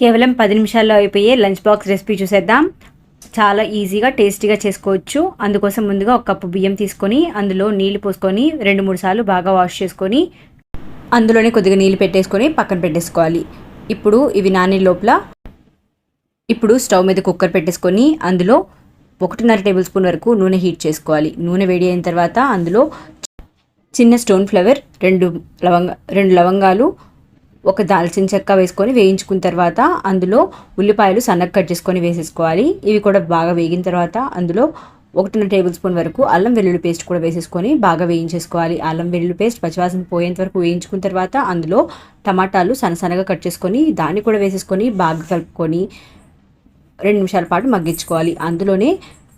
కేవలం 10 నిమిషాల్లో అయిపోయే లంచ్ బాక్స్ రెసిపీ చూసేద్దాం. చాలా ఈజీగా టేస్టీగా చేసుకోవచ్చు. అందుకోసం ముందుగా ఒక కప్పు బియ్యం తీసుకొని అందులో నీళ్లు పోసుకొని 2-3 సార్లు బాగా వాష్ చేసుకొని అందులోనే కొద్దిగా నీళ్ళు పెట్టేసుకొని పక్కన పెట్టేసుకోవాలి. ఇప్పుడు ఇవి నానే లోపల ఇప్పుడు స్టవ్ మీద కుక్కర్ పెట్టేసుకొని అందులో 1.5 టేబుల్ స్పూన్ వరకు నూనె హీట్ చేసుకోవాలి. నూనె వేడి అయిన తర్వాత అందులో చిన్న స్టోన్ ఫ్లవర్, 2 లవంగాలు, ఒక దాల్చిన చెక్క వేసుకొని వేయించుకున్న తర్వాత అందులో ఉల్లిపాయలు సన్నగా కట్ చేసుకొని వేసేసుకోవాలి. ఇవి కూడా బాగా వేగిన తర్వాత అందులో 1.5 టేబుల్ స్పూన్ వరకు అల్లం వెల్లుల్లి పేస్ట్ కూడా వేసేసుకొని బాగా వేయించేసుకోవాలి. అల్లం వెల్లుల్లి పేస్ట్ పచ్చివాసన పోయేంత వరకు వేయించుకున్న తర్వాత అందులో టమాటాలు సన్నగా కట్ చేసుకొని దాన్ని కూడా వేసేసుకొని బాగా కలుపుకొని 2 నిమిషాల పాటు మగ్గించుకోవాలి. అందులోనే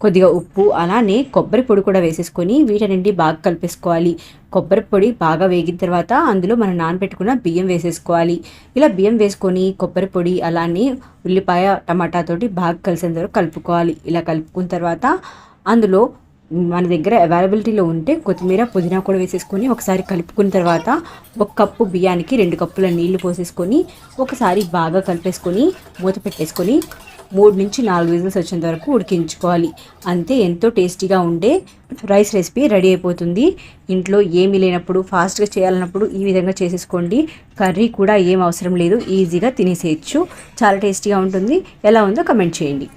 కొద్దిగా ఉప్పు, అలానే కొబ్బరి పొడి కూడా వేసేసుకొని వీటన్నింటినీ బాగా కలిపేసుకోవాలి. కొబ్బరి పొడి బాగా వేగిన తర్వాత అందులో మనం నానబెట్టుకున్న బియ్యం వేసేసుకోవాలి. ఇలా బియ్యం వేసుకొని కొబ్బరి పొడి అలానే ఉల్లిపాయ టమాటాతోటి బాగా కలిసేంత వరకు కలుపుకోవాలి. ఇలా కలుపుకున్న తర్వాత అందులో మన దగ్గర అవైలబిలిటీలో ఉంటే కొత్తిమీర, పుదీనా కూడా వేసేసుకొని ఒకసారి కలుపుకున్న తర్వాత 1 కప్పు బియ్యానికి 2 కప్పుల నీళ్లు పోసేసుకొని ఒకసారి బాగా కలిపేసుకొని మూత పెట్టేసుకొని 3 నుంచి 4 విజిల్స్ వచ్చేంత వరకు ఉడికించుకోవాలి. అంతే, ఎంతో టేస్టీగా ఉండే రైస్ రెసిపీ రెడీ అయిపోతుంది. ఇంట్లో ఏమీ లేనప్పుడు ఫాస్ట్గా చేయాలన్నప్పుడు ఈ విధంగా చేసేసుకోండి. కర్రీ కూడా ఏం అవసరం లేదు, ఈజీగా తినేసేయచ్చు. చాలా టేస్టీగా ఉంటుంది. ఎలా ఉందో కమెంట్ చేయండి.